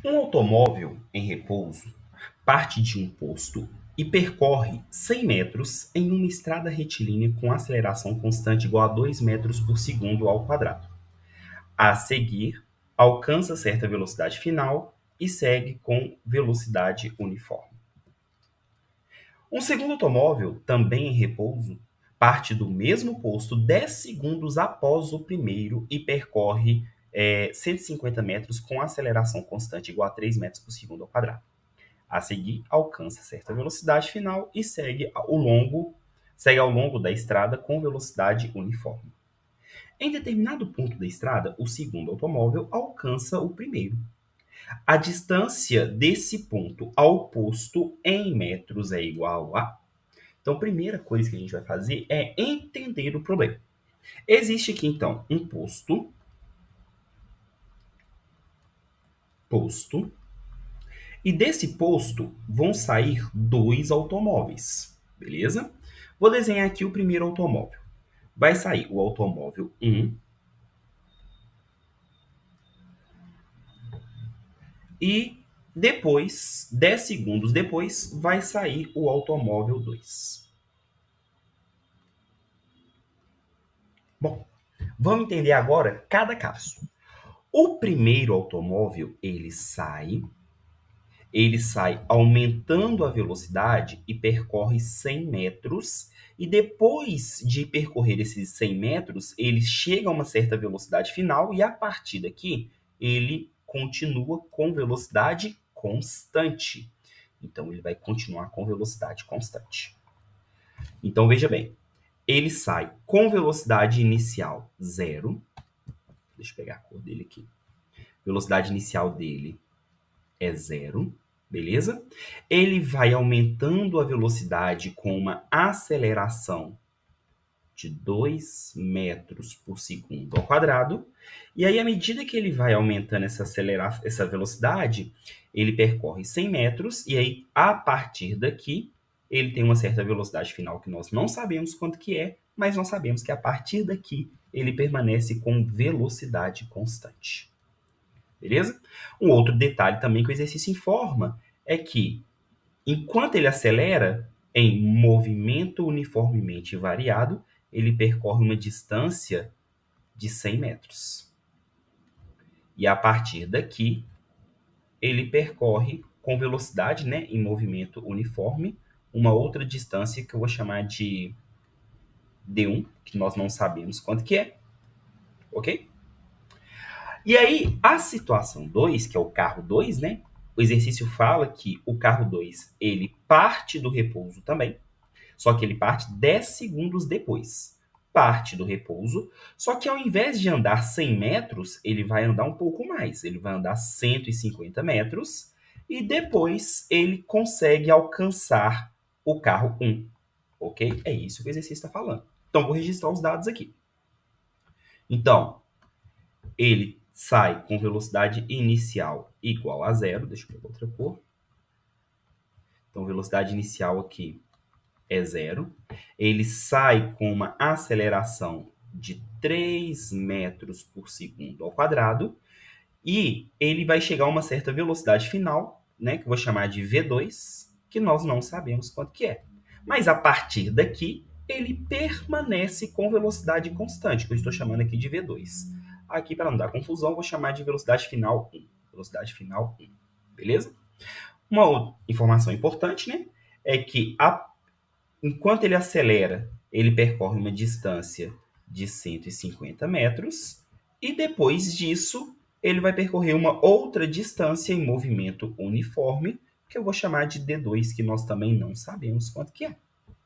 Um automóvel em repouso parte de um posto e percorre 100 metros em uma estrada retilínea com aceleração constante igual a 2 metros por segundo ao quadrado. A seguir, alcança certa velocidade final e segue com velocidade uniforme. Um segundo automóvel, também em repouso, parte do mesmo posto 10 segundos após o primeiro e percorre 150 metros com aceleração constante igual a 3 metros por segundo ao quadrado. A seguir, alcança certa velocidade final e segue ao longo da estrada com velocidade uniforme. Em determinado ponto da estrada, o segundo automóvel alcança o primeiro. A distância desse ponto ao posto em metros é igual a... Então, a primeira coisa que a gente vai fazer é entender o problema. Existe aqui, então, um posto, e desse posto vão sair dois automóveis, beleza? Vou desenhar aqui o primeiro automóvel. Vai sair o automóvel 1 e depois, 10 segundos depois, vai sair o automóvel 2. Bom, vamos entender agora cada caso. O primeiro automóvel, ele sai aumentando a velocidade e percorre 100 metros. E depois de percorrer esses 100 metros, ele chega a uma certa velocidade final e a partir daqui ele continua com velocidade constante. Então, ele vai continuar com velocidade constante. Então, veja bem, ele sai com velocidade inicial 0. Deixa eu pegar a cor dele aqui. Velocidade inicial dele é 0. Beleza? Ele vai aumentando a velocidade com uma aceleração de 2 metros por segundo ao quadrado. E aí, à medida que ele vai aumentando essa velocidade, ele percorre 100 metros. E aí, a partir daqui, ele tem uma certa velocidade final que nós não sabemos quanto que é, mas nós sabemos que a partir daqui, ele permanece com velocidade constante. Beleza? Um outro detalhe também que o exercício informa é que, enquanto ele acelera em movimento uniformemente variado, ele percorre uma distância de 100 metros. E a partir daqui, ele percorre com velocidade, né, em movimento uniforme, uma outra distância que eu vou chamar de D1, que nós não sabemos quanto que é. Ok? E aí, a situação 2, que é o carro 2, né? O exercício fala que o carro 2, ele parte do repouso também, só que ele parte 10 segundos depois. Parte do repouso, só que ao invés de andar 100 metros, ele vai andar um pouco mais. Ele vai andar 150 metros e depois ele consegue alcançar o carro 1. Ok? É isso que o exercício está falando. Então, vou registrar os dados aqui. Então, ele sai com velocidade inicial igual a 0. Deixa eu pegar outra cor. Então, velocidade inicial aqui é 0. Ele sai com uma aceleração de 3 metros por segundo ao quadrado. E ele vai chegar a uma certa velocidade final, né, que eu vou chamar de V2, que nós não sabemos quanto que é. Mas a partir daqui, ele permanece com velocidade constante, que eu estou chamando aqui de V2. Aqui, para não dar confusão, eu vou chamar de velocidade final 1. Velocidade final 1. Beleza? Uma outra informação importante, né, é que enquanto ele acelera, ele percorre uma distância de 150 metros e depois disso, ele vai percorrer uma outra distância em movimento uniforme, que eu vou chamar de D2, que nós também não sabemos quanto que é.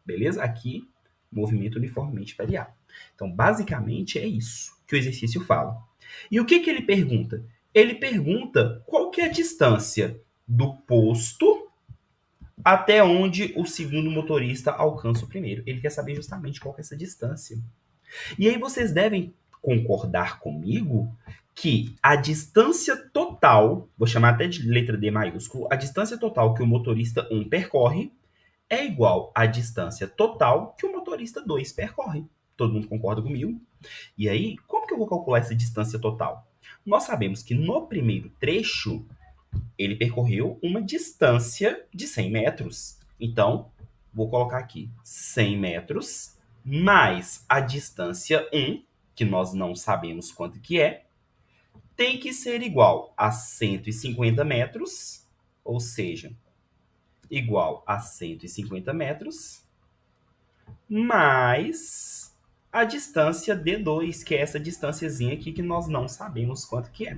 Beleza? Aqui, movimento uniformemente variado. Então, basicamente, é isso que o exercício fala. E o que ele pergunta? Ele pergunta qual que é a distância do posto até onde o segundo motorista alcança o primeiro. Ele quer saber justamente qual que é essa distância. E aí vocês devem concordar comigo que a distância total, vou chamar até de letra D maiúsculo, a distância total que o motorista 1 percorre é igual à distância total que o motorista 2 percorre. Todo mundo concorda comigo? E aí, como que eu vou calcular essa distância total? Nós sabemos que no primeiro trecho, Ele percorreu uma distância de 100 metros. Então, vou colocar aqui 100 metros mais a distância 1, que nós não sabemos quanto que é, tem que ser igual a 150 metros, ou seja, igual a 150 metros, mais a distância D2, que é essa distânciazinha aqui que nós não sabemos quanto que é.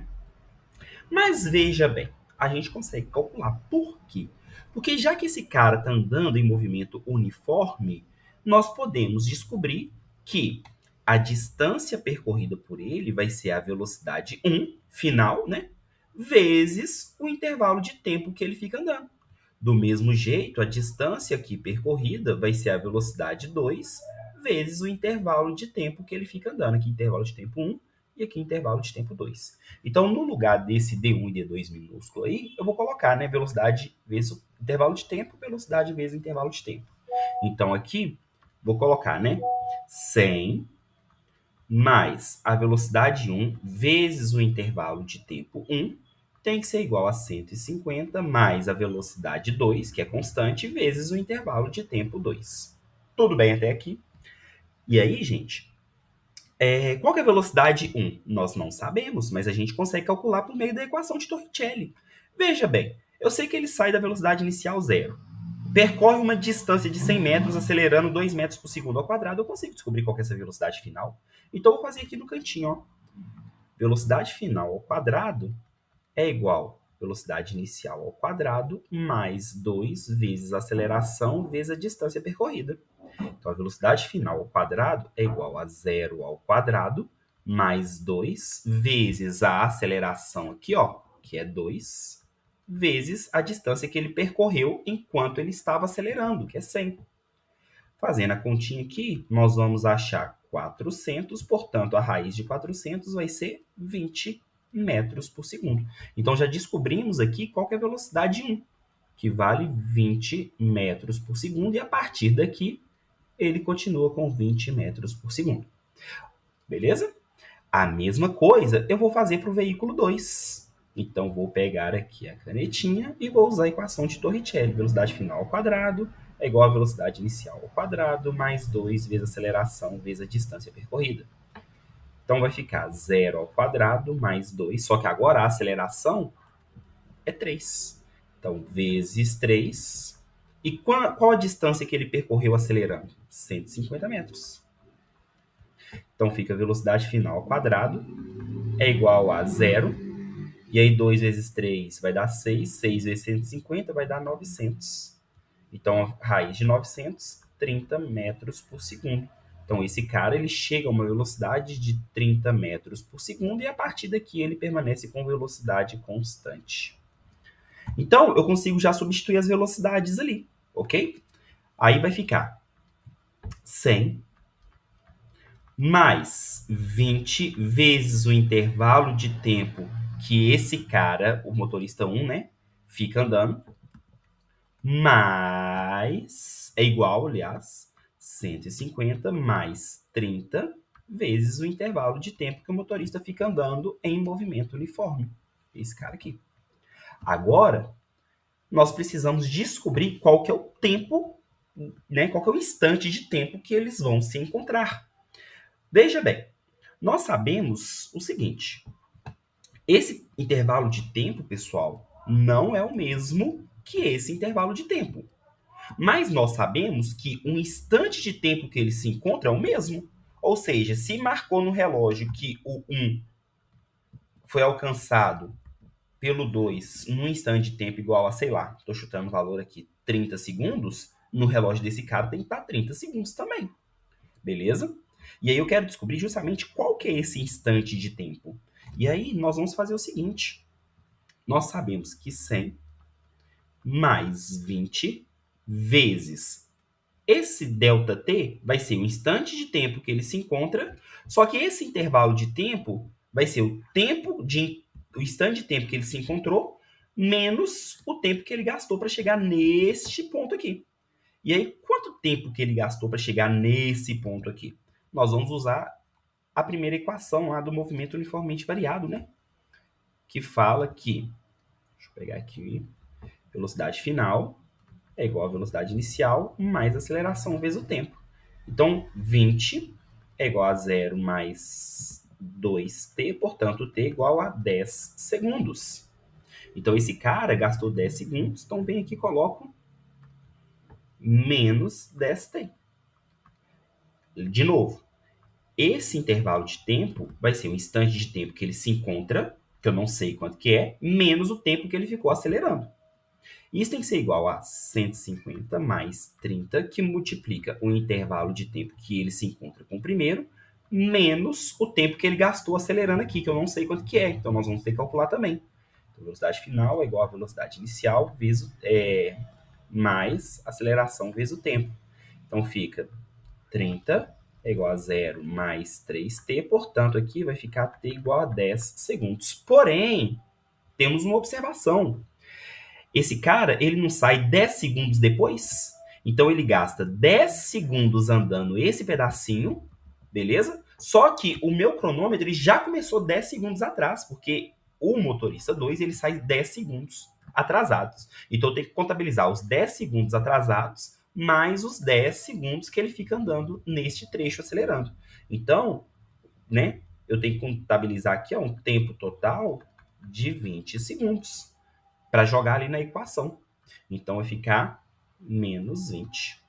Mas veja bem, a gente consegue calcular. Por quê? Porque já que esse cara está andando em movimento uniforme, nós podemos descobrir que a distância percorrida por ele vai ser a velocidade 1, final, né? Vezes o intervalo de tempo que ele fica andando. Do mesmo jeito, a distância aqui percorrida vai ser a velocidade 2 vezes o intervalo de tempo que ele fica andando. Aqui, intervalo de tempo 1 e aqui, intervalo de tempo 2. Então, no lugar desse D1 e D2 minúsculo aí, eu vou colocar, né, velocidade vezes o intervalo de tempo, velocidade vezes o intervalo de tempo. Então, aqui, vou colocar, né, 100 mais a velocidade 1 vezes o intervalo de tempo 1 tem que ser igual a 150 mais a velocidade 2, que é constante, vezes o intervalo de tempo 2. Tudo bem até aqui? E aí, gente, qual que é a velocidade 1? Nós não sabemos, mas a gente consegue calcular por meio da equação de Torricelli. Veja bem, eu sei que ele sai da velocidade inicial 0. Percorre uma distância de 100 metros, acelerando 2 metros por segundo ao quadrado. Eu consigo descobrir qual que é essa velocidade final. Então, eu vou fazer aqui no cantinho, ó. Velocidade final ao quadrado é igual a velocidade inicial ao quadrado mais 2 vezes a aceleração vezes a distância percorrida. Então, a velocidade final ao quadrado é igual a 0 ao quadrado mais 2 vezes a aceleração aqui, ó, que é 2, vezes a distância que ele percorreu enquanto ele estava acelerando, que é 100. Fazendo a continha aqui, nós vamos achar 400, portanto, a raiz de 400 vai ser 20 metros por segundo. Então, já descobrimos aqui qual que é a velocidade 1, que vale 20 metros por segundo, e a partir daqui, ele continua com 20 metros por segundo. Beleza? A mesma coisa eu vou fazer para o veículo 2. Então, vou pegar aqui a canetinha e vou usar a equação de Torricelli. Velocidade final ao quadrado é igual à velocidade inicial ao quadrado, mais 2 vezes a aceleração vezes a distância percorrida. Então, vai ficar 0 ao quadrado mais 2, só que agora a aceleração é 3. Então, vezes 3. E qual a distância que ele percorreu acelerando? 150 metros. Então, fica a velocidade final ao quadrado é igual a 0. E aí, 2 vezes 3 vai dar 6. 6 vezes 150 vai dar 900. Então, a raiz de 900, 30 metros por segundo. Então, esse cara ele chega a uma velocidade de 30 metros por segundo e a partir daqui ele permanece com velocidade constante. Então, eu consigo já substituir as velocidades ali, ok? Aí vai ficar 100 mais 20 vezes o intervalo de tempo que esse cara, o motorista 1, né, fica andando, mais, é igual, aliás, 150 mais 30 vezes o intervalo de tempo que o motorista fica andando em movimento uniforme. Esse cara aqui. Agora, nós precisamos descobrir qual que é o tempo, né, qual que é o instante de tempo que eles vão se encontrar. Veja bem, nós sabemos o seguinte, esse intervalo de tempo, pessoal, não é o mesmo que esse intervalo de tempo. Mas nós sabemos que o instante de tempo que eles se encontram é o mesmo. Ou seja, se marcou no relógio que o 1 foi alcançado pelo 2 num instante de tempo igual a, sei lá, estou chutando o valor aqui, 30 segundos, no relógio desse cara tem que estar 30 segundos também. Beleza? E aí eu quero descobrir justamente qual que é esse instante de tempo. E aí nós vamos fazer o seguinte. Nós sabemos que 100 mais 20 vezes esse ΔT vai ser o instante de tempo que ele se encontra, só que esse intervalo de tempo vai ser o instante de tempo que ele se encontrou, menos o tempo que ele gastou para chegar neste ponto aqui. E aí, quanto tempo que ele gastou para chegar nesse ponto aqui? Nós vamos usar a primeira equação lá do movimento uniformemente variado, né? Que fala que... Deixa eu pegar aqui. Velocidade final é igual a velocidade inicial mais aceleração vezes o tempo. Então, 20 é igual a 0 mais 2t, portanto, t é igual a 10 segundos. Então, esse cara gastou 10 segundos, então vem aqui e coloco menos 10t. De novo, esse intervalo de tempo vai ser o instante de tempo que ele se encontra, que eu não sei quanto que é, menos o tempo que ele ficou acelerando. Isso tem que ser igual a 150 mais 30, que multiplica o intervalo de tempo que ele se encontra com o primeiro, menos o tempo que ele gastou acelerando aqui, que eu não sei quanto que é. Então, nós vamos ter que calcular também. Então, a velocidade final é igual à velocidade inicial vezes, mais aceleração vezes o tempo. Então, fica 30 é igual a 0 mais 3t, portanto, aqui vai ficar t igual a 10 segundos. Porém, temos uma observação. Esse cara, ele não sai 10 segundos depois? Então, ele gasta 10 segundos andando esse pedacinho, beleza? Só que o meu cronômetro ele já começou 10 segundos atrás, porque o motorista 2 ele sai 10 segundos atrasados. Então, eu tenho que contabilizar os 10 segundos atrasados mais os 10 segundos que ele fica andando neste trecho acelerando. Então, né, eu tenho que contabilizar aqui um tempo total de 20 segundos para jogar ali na equação. Então, vai ficar menos 20.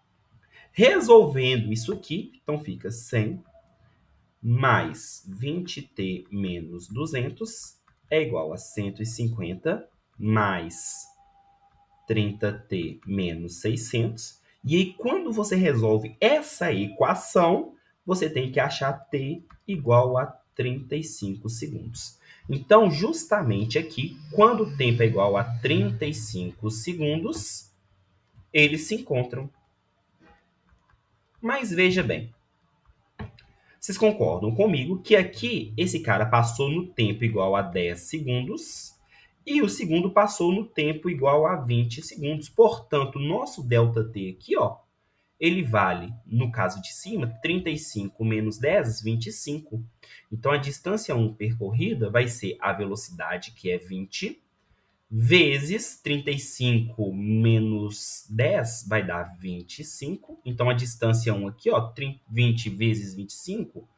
Resolvendo isso aqui, então fica 100 mais 20t menos 200 é igual a 150 mais 30t menos 600. E aí, quando você resolve essa equação, você tem que achar t igual a 35 segundos. Então, justamente aqui, quando o tempo é igual a 35 segundos, eles se encontram. Mas veja bem, vocês concordam comigo que aqui esse cara passou no tempo igual a 10 segundos e o segundo passou no tempo igual a 20 segundos. Portanto, nosso ΔT aqui, ó, ele vale, no caso de cima, 35 menos 10, 25. Então, a distância 1 percorrida vai ser a velocidade, que é 20, vezes 35 menos 10 vai dar 25. Então, a distância 1 aqui, ó, 20 vezes 25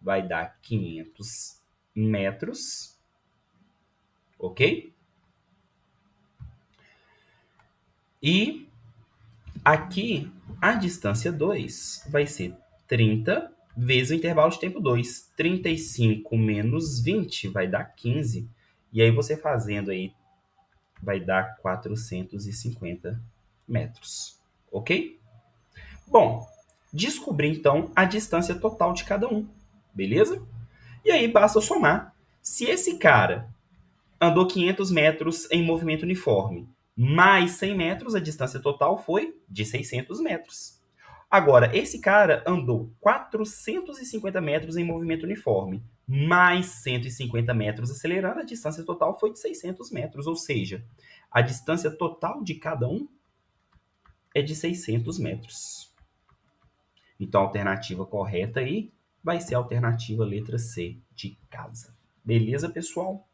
vai dar 500 metros. Ok? E aqui, a distância 2 vai ser 30 vezes o intervalo de tempo 2. 35 menos 20 vai dar 15. E aí, você fazendo aí, vai dar 450 metros. Ok? Bom, descobri então a distância total de cada um. Beleza? E aí, basta somar. Se esse cara andou 500 metros em movimento uniforme, mais 100 metros, a distância total foi de 600 metros. Agora, esse cara andou 450 metros em movimento uniforme, mais 150 metros acelerando, a distância total foi de 600 metros. Ou seja, a distância total de cada um é de 600 metros. Então, a alternativa correta aí vai ser a alternativa letra C, de casa. Beleza, pessoal?